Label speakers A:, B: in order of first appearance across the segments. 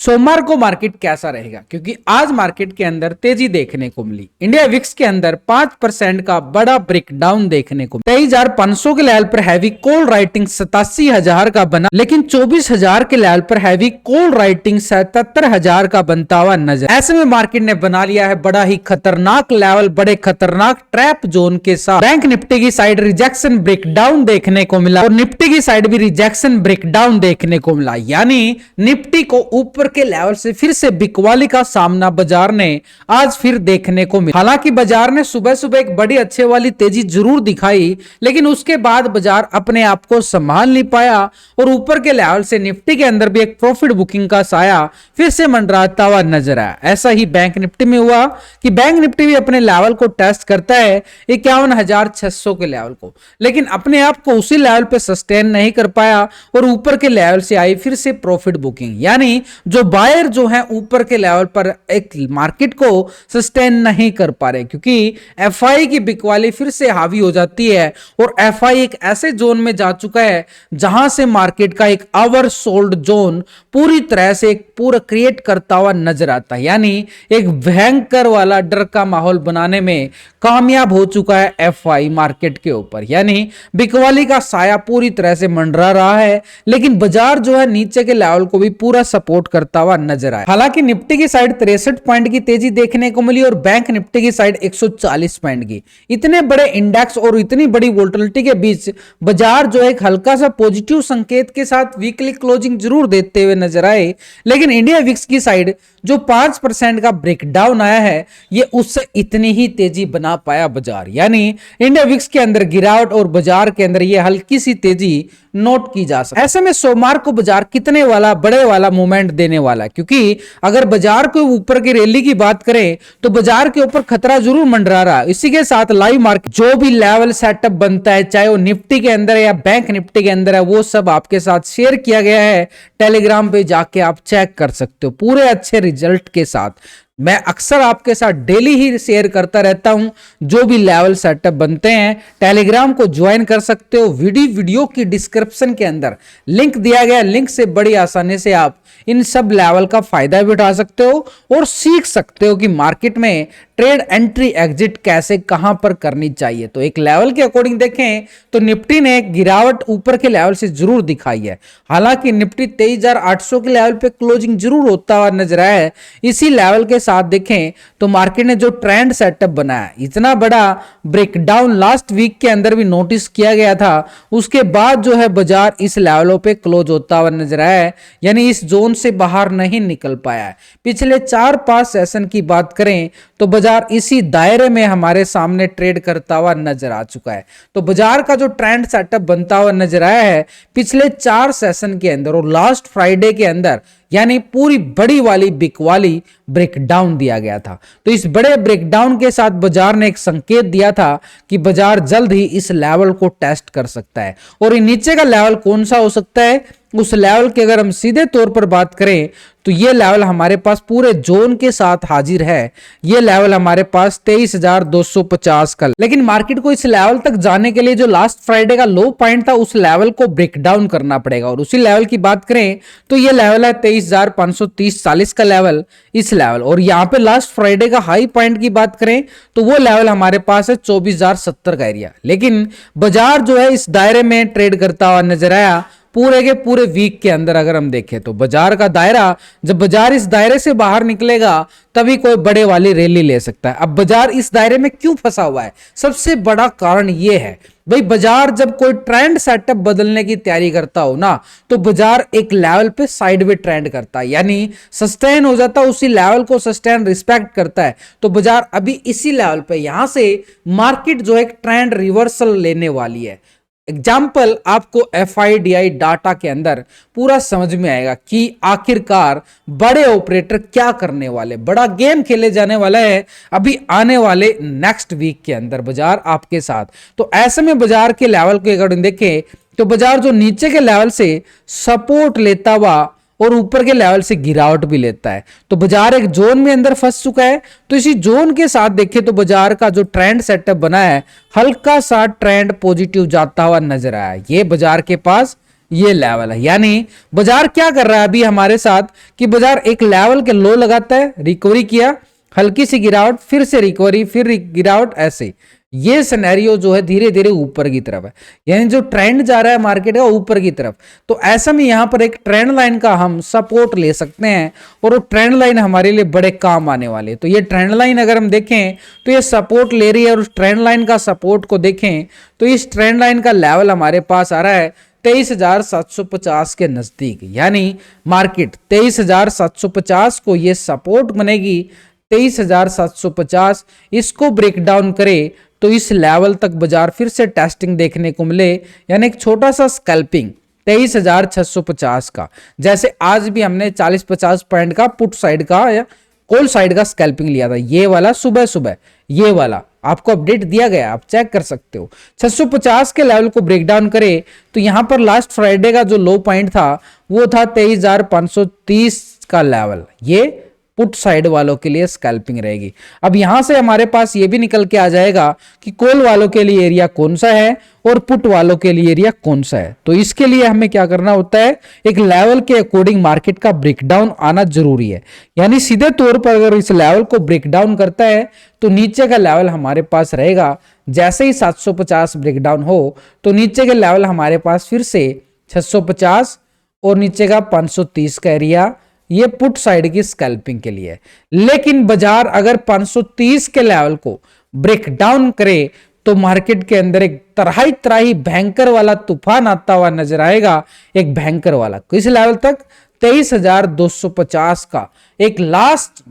A: सोमवार को मार्केट कैसा रहेगा, क्योंकि आज मार्केट के अंदर तेजी देखने को मिली। इंडिया विक्स के अंदर 5% का बड़ा ब्रेकडाउन देखने को मिला। 23,500 के लेवल पर हैवी कॉल राइटिंग 87,000 का बना, लेकिन 24,000 के लेवल पर हैवी कॉल राइटिंग 77,000 का बनता हुआ नजर। ऐसे में मार्केट ने बना लिया है बड़ा ही खतरनाक लेवल, बड़े खतरनाक ट्रैप जोन के साथ। बैंक निफ्टी की साइड रिजेक्शन ब्रेकडाउन देखने को मिला और निफ्टी की साइड भी रिजेक्शन ब्रेकडाउन देखने को मिला, यानी निफ्टी को ऊपर के लेवल से फिर से बिकवाली का सामना बाजार ने आज फिर देखने को मिला। हालांकि बाजार ने सुबह सुबह एक बड़ी अच्छे वाली तेजी जरूर दिखाई, लेकिन उसके बाद बाजार अपने आप को संभाल नहीं पाया और ऊपर के लेवल से निफ्टी के अंदर भी एक प्रॉफिट बुकिंग का साया फिर से मंडराता हुआ नजर आया। ऐसा ही बैंक निफ्टी में हुआ कि बैंक निफ्टी भी अपने लेवल को टेस्ट करता है 51,600 के लेवल को, लेकिन अपने आप को उसी लेवल पे सस्टेन नहीं कर पाया और ऊपर के लेवल से आई फिर से प्रॉफिट बुकिंग, यानी जो बायर जो है ऊपर के लेवल पर एक मार्केट को सस्टेन नहीं कर पा रहे, क्योंकि एफआई की बिकवाली फिर से हावी हो जाती है और एफआई एक ऐसे जोन में जा चुका है जहां से मार्केट का एक ओवर सोल्ड जोन पूरी तरह से एक पूरा क्रिएट करता हुआ नजर आता है, यानी एक भयंकर वाला डर का माहौल बनाने में कामयाब हो चुका है एफआई मार्केट के ऊपर, यानी बिकवाली का साया पूरी तरह से मंडरा रहा है, लेकिन बाजार जो है नीचे के लेवल को भी पूरा सपोर्ट करता हुआ नजर आया। हालांकि निफ्टी की साइड 63 पॉइंट की तेजी देखने को मिली और बैंक निफ्टी की साइड 140 पॉइंट की। इतने बड़े इंडेक्स और इतनी बड़ी वोलेटिलिटी के बीच बाजार जो एक हल्का सा पॉजिटिव संकेत के साथ वीकली क्लोजिंग जरूर देते हुए नजर आए, लेकिन इंडिया विक्स की साइड जो 5% का ब्रेकडाउन आया है ये उससे इतनी ही तेजी बना पाया बाजार, यानी इंडिया विक्स के अंदर गिरावट और बाजार के अंदर ये हल्की सी तेजी नोट की जा सकती है। ऐसे में सोमवार को बाजार कितने वाला बड़े वाला मूवमेंट देने वाला है, क्योंकि अगर बाजार को ऊपर की रैली की बात करें तो बाजार के ऊपर खतरा जरूर मंडरा रहा है। इसी के साथ लाइव मार्केट जो भी लेवल सेटअप बनता है, चाहे वो निफ्टी के अंदर है या बैंक निफ्टी के अंदर है, वो सब आपके साथ शेयर किया गया है। टेलीग्राम पे जाके आप चेक कर सकते हो पूरे अच्छे रिजल्ट के साथ। मैं अक्सर आपके साथ डेली ही शेयर करता रहता हूं जो भी लेवल सेटअप बनते हैं। टेलीग्राम को ज्वाइन कर सकते हो, वीडियो की डिस्क्रिप्शन के अंदर लिंक दिया गया, लिंक से बड़ी आसानी से आप इन सब लेवल का फायदा भी उठा सकते हो और सीख सकते हो कि मार्केट में ट्रेड एंट्री एग्जिट कैसे कहां पर करनी चाहिए। तो एक लेवल के अकॉर्डिंग देखें तो निफ्टी ने गिरावट ऊपर के लेवल से जरूर दिखाई है। हालांकि निफ्टी 23,800 के लेवल पे क्लोजिंग जरूर होता हुआ नजर आया है। इसी लेवल के साथ देखें तो मार्केट ने जो ट्रेंड सेटअप बनाया, इतना बड़ा ब्रेकडाउन लास्ट वीक के अंदर भी नोटिस किया गया था, उसके बाद जो है बाजार इस लेवलों पे क्लोज होता हुआ नजर आया है, यानी इस जोन से बाहर नहीं निकल पाया है। पिछले 4-5 सेशन की बात करें तो बाजार इसी दायरे में हमारे सामने ट्रेड करता हुआ नजर आ चुका है। तो बाजार का जो ट्रेंड सेटअप बनता हुआ नजर आया है पिछले 4 सेशन के अंदर और लास्ट फ्राइडे के अंदर, यानी पूरी बड़ी वाली बिकवाली ब्रेकडाउन दिया गया था। तो इस बड़े ब्रेकडाउन के साथ बाजार ने एक संकेत दिया था कि बाजार जल्द ही इस लेवल को टेस्ट कर सकता है। और नीचे का लेवल कौन सा हो सकता है, उस लेवल की अगर हम सीधे तौर पर बात करें तो ये लेवल हमारे पास पूरे जोन के साथ हाजिर है। ये लेवल हमारे पास 23,250 का, लेकिन मार्केट को इस लेवल तक जाने के लिए जो लास्ट फ्राइडे का लो पॉइंट था उस लेवल को ब्रेकडाउन करना पड़ेगा। और उसी लेवल की बात करें तो ये लेवल है 23,530-40 का लेवल, इस लेवल। और यहाँ पे लास्ट फ्राइडे का हाई पॉइंट की बात करें तो वो लेवल हमारे पास है 24,070 का एरिया। लेकिन बाजार जो है इस दायरे में ट्रेड करता हुआ नजर आया पूरे के पूरे वीक के अंदर। अगर हम देखें तो बाजार का दायरा, जब बाजार इस दायरे से बाहर निकलेगा तभी कोई बड़े वाली रैली ले सकता है। अब बाजार इस दायरे में क्यों फंसा हुआ है, सबसे बड़ा कारण यह है भाई, बाजार जब कोई ट्रेंड सेटअप बदलने की तैयारी करता हो ना तो बाजार एक लेवल पे साइडवे ट्रेंड करता है, यानी सस्टेन हो जाता है, उसी लेवल को सस्टेन रिस्पेक्ट करता है। तो बाजार अभी इसी लेवल पे, यहां से मार्केट जो एक ट्रेंड रिवर्सल लेने वाली है। एग्जाम्पल आपको एफआईडीआई डाटा के अंदर पूरा समझ में आएगा कि आखिरकार बड़े ऑपरेटर क्या करने वाले, बड़ा गेम खेले जाने वाला है अभी आने वाले नेक्स्ट वीक के अंदर बाजार आपके साथ। तो ऐसे में बाजार के लेवल के अकॉर्डिंग देखें तो बाजार जो नीचे के लेवल से सपोर्ट लेता हुआ और ऊपर के लेवल से गिरावट भी लेता है, तो बाजार एक जोन में अंदर फंस चुका है। तो इसी जोन के साथ देखें तो बाजार का जो ट्रेंड सेटअप बना है हल्का सा ट्रेंड पॉजिटिव जाता हुआ नजर आया। ये बाजार के पास ये लेवल है। यानी बाजार क्या कर रहा है अभी हमारे साथ कि बाजार एक लेवल के लो लगाता है, रिकवरी किया, हल्की सी गिरावट, फिर से रिकवरी, फिर गिरावट, ऐसे ये सिनेरियो जो है धीरे धीरे ऊपर की तरफ है। यानी जो ट्रेंड जा रहा है मार्केट का ऊपर की तरफ, तो ऐसा में यहां पर एक ट्रेंड लाइन का हम सपोर्ट ले सकते हैं और वो ट्रेंड लाइन हमारे लिए बड़े काम आने वाले। तो ये ट्रेंड लाइन अगर हम देखें तो ये सपोर्ट ले रही है, और उस ट्रेंड लाइन का सपोर्ट को देखें तो इस ट्रेंड लाइन का लेवल हमारे पास आ रहा है 23,750 के नजदीक। यानी मार्केट 23,750 को ये सपोर्ट बनेगी, 23,750 इसको ब्रेक डाउन करे तो इस लेवल तक बाजार फिर से टेस्टिंग देखने को मिले, यानी एक छोटा सा स्कैल्पिंग 23,650 का। जैसे आज भी हमने 40-50 पॉइंट का पुट साइड का या कॉल साइड का स्कैल्पिंग लिया था, ये वाला सुबह सुबह, ये वाला आपको अपडेट दिया गया, आप चेक कर सकते हो। 650 के लेवल को ब्रेक डाउन करे तो यहां पर लास्ट फ्राइडे का जो लो पॉइंट था वो था 23,530 का लेवल, ये पुट साइड वालों के लिए स्कैल्पिंग रहेगी। अब यहां से हमारे पास ये भी निकल के आ जाएगा कि कॉल वालों के लिए एरिया कौन सा है और पुट वालों के लिए एरिया कौन सा है। तो इसके लिए हमें क्या करना होता है, एक लेवल के अकॉर्डिंग मार्केट का ब्रेकडाउन आना जरूरी है। यानी सीधे तौर पर अगर इस लेवल को ब्रेकडाउन करता है तो नीचे का लेवल हमारे पास रहेगा, जैसे ही 750 ब्रेकडाउन हो तो नीचे के लेवल हमारे पास फिर से 650 और नीचे का 530 का एरिया, ये पुट साइड की स्कैल्पिंग के लिए। लेकिन बाजार अगर 530 के लेवल को ब्रेक डाउन करे तो मार्केट के अंदर एक तराही तराही भयंकर वाला तूफान आता हुआ नजर आएगा, एक भयंकर वाला किस लेवल तक, 23,250 का एक लास्ट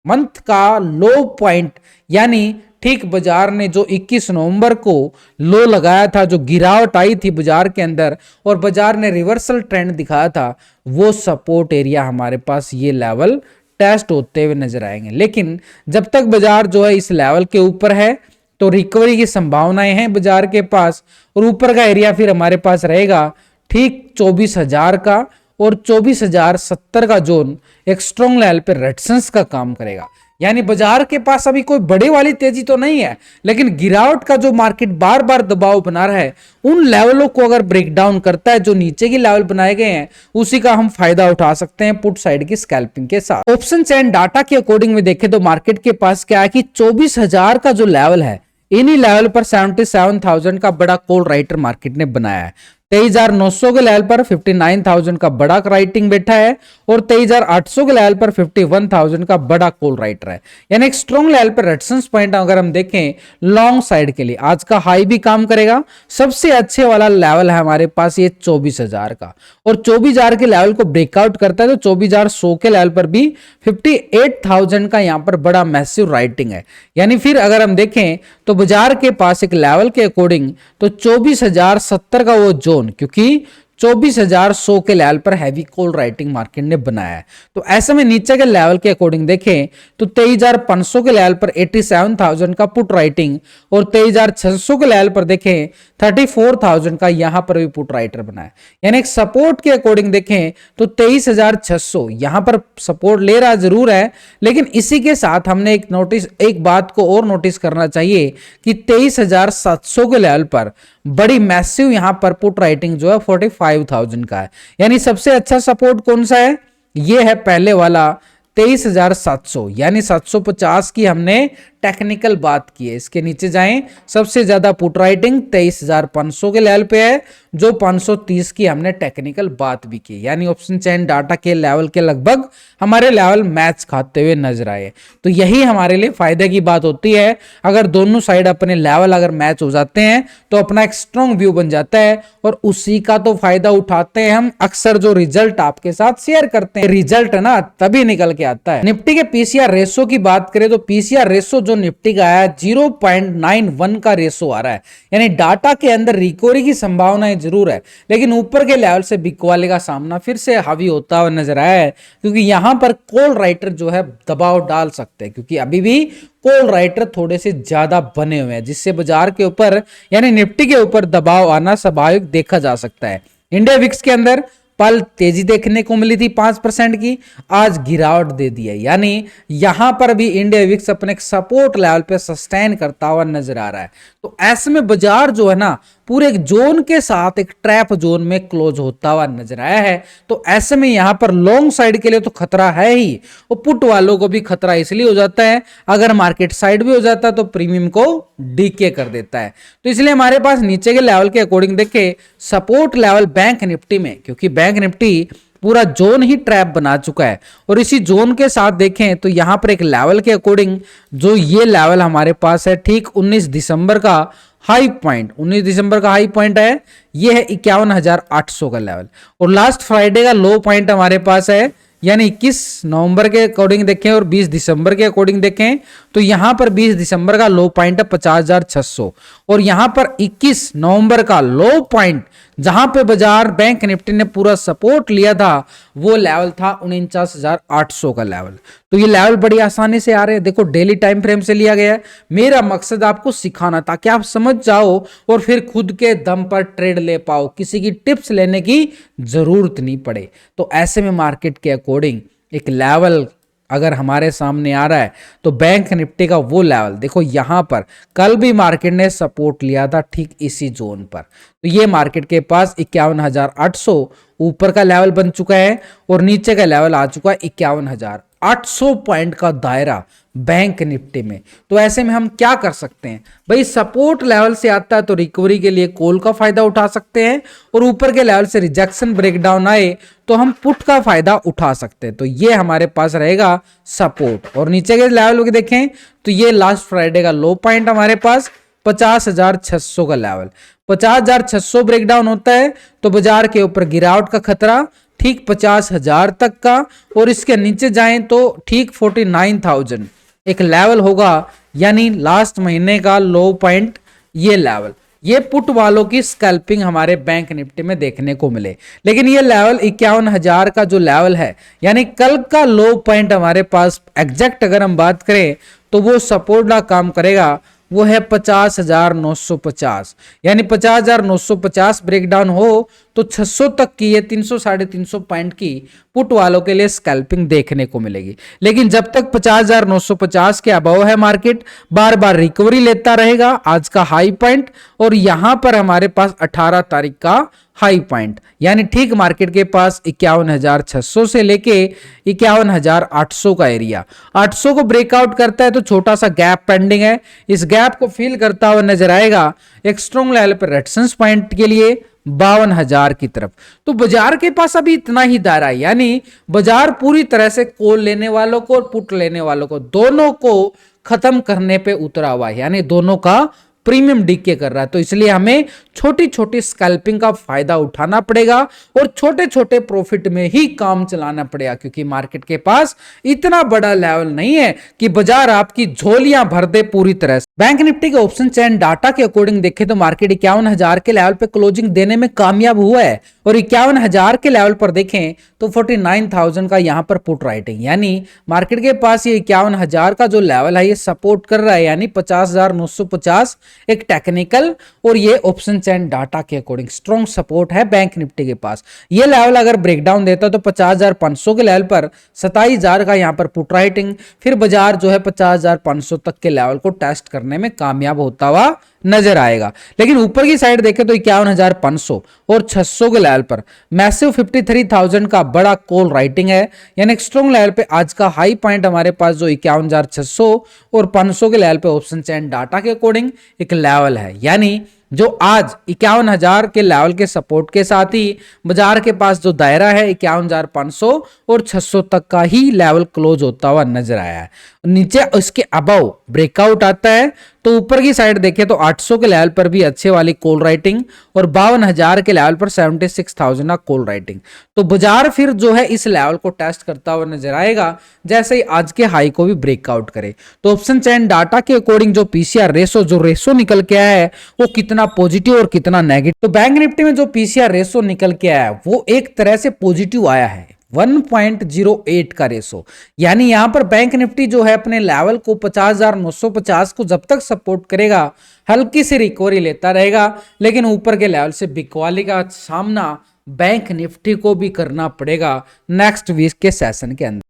A: मंथ का लो पॉइंट। यानी ठीक बाजार ने जो 21 नवंबर को लो लगाया था, जो गिरावट आई थी बाजार के अंदर और बाजार ने रिवर्सल ट्रेंड दिखाया था, वो सपोर्ट एरिया हमारे पास ये लेवल टेस्ट होते हुए नजर आएंगे। लेकिन जब तक बाजार जो है इस लेवल के ऊपर है तो रिकवरी की संभावनाएं हैं बाजार के पास, और ऊपर का एरिया फिर हमारे पास रहेगा ठीक 24,000 का, और 24,070 का जोन एक स्ट्रॉन्ग लेवल पे रेजिस्टेंस का काम करेगा। यानी बाजार के पास अभी कोई बड़े वाली तेजी तो नहीं है, लेकिन गिरावट का जो मार्केट बार बार दबाव बना रहा है, उन लेवलों को अगर ब्रेक डाउन करता है, जो नीचे की लेवल बनाए गए हैं, उसी का हम फायदा उठा सकते हैं पुट साइड की स्कैल्पिंग के साथ। ऑप्शन चैन डाटा के अकॉर्डिंग में देखें तो मार्केट के पास क्या है कि 24,000 का जो लेवल है, इन्हीं लेवल पर 77,000 का बड़ा कॉल राइटर मार्केट ने बनाया है। 23,900 के लेवल पर 59,000 का बड़ा राइटिंग बैठा है, और 23,800 के लेवल पर 51,000 का बड़ा कॉल राइटर है। यानी एक स्ट्रॉन्ग लेवल पर रेजिस्टेंस पॉइंट अगर हम देखें लॉन्ग साइड के लिए, आज का हाई भी काम करेगा। सबसे अच्छे वाला लेवल है हमारे पास ये 24,000 का, और 24,000 के लेवल को ब्रेकआउट करता है तो 24,100 के लेवल पर भी 58,000 का यहां पर बड़ा मैसिव राइटिंग है। यानी फिर अगर हम देखें तो बाजार के पास एक लेवल के अकॉर्डिंग तो 24,070 का वो जोन, क्योंकि 24,100 के लेवल पर हैवी कॉल राइटिंग मार्केट ने बनाया है। तो ऐसे में नीचे के लेवल के अकॉर्डिंग देखें तो 23,500 के लेवल पर 87,000 का पुट राइटिंग, और 23,600 के लेवल पर देखें 34,000 का यहां पर भी पुट राइटर बना है। यानी एक सपोर्ट के अकॉर्डिंग देखें तो 23,600 यहां पर सपोर्ट ले रहा जरूर है, लेकिन इसी के साथ हमने एक बात को और नोटिस करना चाहिए कि 23,700 के लेवल पर बड़ी मैसिव यहां पर पुट राइटिंग जो है 45,000 का है। यानी सबसे अच्छा सपोर्ट कौन सा है, ये है पहले वाला 23,700, यानी 750 की हमने टेक्निकल बात की है। इसके नीचे जाएं, सबसे ज्यादा पुट राइटिंग 23,500 के लेवल पे है, जो 530 की हमने टेक्निकल बात भी की। यानी ऑप्शन चैन डाटा के लेवल के लगभग हमारे लेवल मैच खाते हुए नजर आए। तो यही हमारे लिए फायदे की बात होती है, अगर दोनों साइड अपने लेवल अगर मैच हो जाते हैं तो अपना एक स्ट्रॉन्ग व्यू बन जाता है, और उसी का तो फायदा उठाते हैं हम अक्सर जो रिजल्ट आपके साथ शेयर करते हैं। रिजल्ट ना तभी निकल के आता है। निफ्टी के पीसीआर रेशो की बात करें तो पीसीआर रेशो जो निफ्टी का है 0.91 का रेशो आ रहा है। यानी डाटा के अंदर रिकवरी की संभावनाएं जरूर है, लेकिन ऊपर के लेवल से बिग वाले का सामना फिर से हावी होता हुआ नजर आया है, क्योंकि यहां पर कॉल राइटर जो है दबाव डाल सकते हैं, क्योंकि अभी भी कॉल राइटर थोड़े से ज्यादा बने हुए हैं, जिससे बाजार के ऊपर यानी निफ्टी के ऊपर दबाव आना स्वाभाविक देखा जा सकता है। इंडिया विक्स के अंदर पल तेजी देखने को मिली थी 5% की, आज गिरावट दे दी है। यानी यहां पर भी इंडिया विक्स अपने सपोर्ट लेवल पे सस्टेन करता हुआ नजर आ रहा है। तो ऐसे में बाजार जो है ना पूरे एक जोन के साथ एक ट्रैप जोन में क्लोज होता हुआ नजर आया है। तो ऐसे में यहां पर लॉन्ग साइड के लिए तो खतरा है ही, और पुट वालों को भी खतरा इसलिए हो जाता है, अगर मार्केट साइड भी हो जाता है तो प्रीमियम को डीके कर देता है। तो इसलिए हमारे पास नीचे के लेवल के अकॉर्डिंग देखें सपोर्ट लेवल बैंक निफ्टी में, क्योंकि बैंक निफ्टी पूरा जोन ही ट्रैप बना चुका है, और इसी जोन के साथ देखें तो यहां पर एक लेवल के अकॉर्डिंग जो ये लेवल हमारे पास है ठीक 19 दिसंबर का हाई पॉइंट, 19 दिसंबर का हाई पॉइंट है, ये है 51,800 का लेवल, और लास्ट फ्राइडे का लो पॉइंट हमारे पास है, यानी 21 नवंबर के अकॉर्डिंग देखें और 20 दिसंबर के अकॉर्डिंग देखें तो यहां पर 20 दिसंबर का लो पॉइंट है 50,600, और यहां पर 21 नवंबर का लो पॉइंट जहां पे बाजार बैंक निफ्टी ने पूरा सपोर्ट लिया था वो लेवल था 49,800 का लेवल। तो ये लेवल बड़ी आसानी से आ रहे हैं, देखो डेली टाइम फ्रेम से लिया गया है। मेरा मकसद आपको सिखाना ताकि आप समझ जाओ और फिर खुद के दम पर ट्रेड ले पाओ, किसी की टिप्स लेने की जरूरत नहीं पड़े। तो ऐसे में मार्केट के अकॉर्डिंग एक लेवल अगर हमारे सामने आ रहा है तो बैंक निफ्टी का वो लेवल देखो, यहां पर कल भी मार्केट ने सपोर्ट लिया था ठीक इसी जोन पर, तो ये मार्केट के पास 51,800 ऊपर का लेवल बन चुका है और नीचे का लेवल आ चुका है 51,800 पॉइंट का दायरा बैंक निफ्टी में। तो ऐसे में हम क्या कर सकते हैं भाई, सपोर्ट लेवल से आता है तो रिकवरी के लिए कॉल का फायदा उठा सकते हैं, और ऊपर के लेवल से रिजेक्शन ब्रेकडाउन आए तो हम पुट का फायदा उठा सकते हैं। तो ये हमारे पास रहेगा सपोर्ट, और नीचे के लेवल को देखें तो ये लास्ट फ्राइडे का लो पॉइंट हमारे पास 50,600 का लेवल, 50,600 ब्रेकडाउन होता है तो बाजार के ऊपर गिरावट का खतरा ठीक 50,000 तक का, और इसके नीचे जाएं तो ठीक 49,000 एक लेवल होगा, यानी लास्ट महीने का लो पॉइंट ये लेवल। ये पुट वालों की स्कैल्पिंग हमारे बैंक निफ्टी में देखने को मिले, लेकिन ये लेवल 51,000 का जो लेवल है, यानी कल का लो पॉइंट हमारे पास एग्जैक्ट अगर हम बात करें तो वो सपोर्ट का काम करेगा, वो है 50,950, यानी 50,950 ब्रेकडाउन हो तो 600 तक की ये 300 साढ़े 300 पॉइंट की पुट वालों के लिए स्कैल्पिंग देखने को मिलेगी। लेकिन जब तक 50,950 के अबव है मार्केट बार बार रिकवरी लेता रहेगा। आज का हाई पॉइंट और यहां पर हमारे पास 18 तारीख का हाई पॉइंट, यानी ठीक मार्केट के पास 51,600 से लेके 51,800 का एरिया, 800 को ब्रेकआउट करता है तो छोटा सा गैप पेंडिंग है, इस गैप को फिल करता हुआ नजर आएगा एक स्ट्रॉन्ग लेवल पर रेजिस्टेंस पॉइंट के लिए 52,000 की तरफ। तो बाजार के पास अभी इतना ही दायरा है, यानी बाजार पूरी तरह से कॉल लेने वालों को और पुट लेने वालों को दोनों को खत्म करने पे उतरा हुआ है, यानी दोनों का प्रीमियम डीके कर रहा है। तो इसलिए हमें छोटी छोटी स्कैल्पिंग का फायदा उठाना पड़ेगा और छोटे छोटे प्रॉफिट में ही काम चलाना पड़ेगा, क्योंकि मार्केट के पास इतना बड़ा लेवल नहीं है कि बाजार आपकी झोलियां भर दे पूरी तरह से। बैंक निफ्टी के ऑप्शन चैन डाटा के अकॉर्डिंग देखें तो मार्केट 51,000 के लेवल पे क्लोजिंग देने में कामयाब हुआ है, और 51,000 के लेवल पर देखें तो 49,000 का यहां पर पुट राइटिंग, यानी मार्केट के पास ये 51,000 का जो लेवल है ये सपोर्ट कर रहा है, यानी 50,950 एक टेक्निकल और ये ऑप्शन चैन डाटा के अकॉर्डिंग स्ट्रॉन्ग सपोर्ट है बैंक निफ्टी के पास। ये लेवल अगर ब्रेकडाउन देता तो 50,500 के लेवल पर 27,000 का यहां पर पुट राइटिंग, फिर बाजार जो है 50,500 तक के लेवल को टेस्ट करने में कामयाब होता हुआ नजर आएगा। लेकिन ऊपर की साइड देखें तो 51,500 और 600 के लेवल पर मैसिव 53,000 का बड़ा कॉल राइटिंग है, यानी स्ट्रॉन्ग लेवल पे आज का हाई पॉइंट हमारे पास जो 51,600 और 500 के लेवल पे ऑप्शन चैन डाटा के अकॉर्डिंग एक लेवल है, यानी जो आज 51,000 के लेवल के सपोर्ट के साथ ही बाजार के पास जो दायरा है 51,500 और 600 तक का ही लेवल क्लोज होता हुआ नजर आया है। नीचे इसके अबव ब्रेकआउट आता है तो ऊपर की साइड देखें तो 800 के लेवल पर भी अच्छे वाली कॉल राइटिंग और 52,000 के लेवल पर 76,000 का कॉल राइटिंग। तो बाजार फिर जो है इस लेवल को टेस्ट करता हुआ नजर आएगा जैसे ही आज के हाई को भी ब्रेकआउट करे। तो ऑप्शन चैन डाटा के अकॉर्डिंग जो पीसीआर रेशो जो रेशो निकल के आया है वो कितना पॉजिटिव और कितना नेगेटिव, तो बैंक निफ्टी में जो पीसीआर रेशो निकल के आया है वो एक तरह से पॉजिटिव आया है 1.08 का रेशो, यानी यहां पर बैंक निफ्टी जो है अपने लेवल को 50,950 को जब तक सपोर्ट करेगा हल्की सी रिकवरी लेता रहेगा, लेकिन ऊपर के लेवल से बिकवाली का सामना बैंक निफ्टी को भी करना पड़ेगा नेक्स्ट वीक के सेशन के अंदर।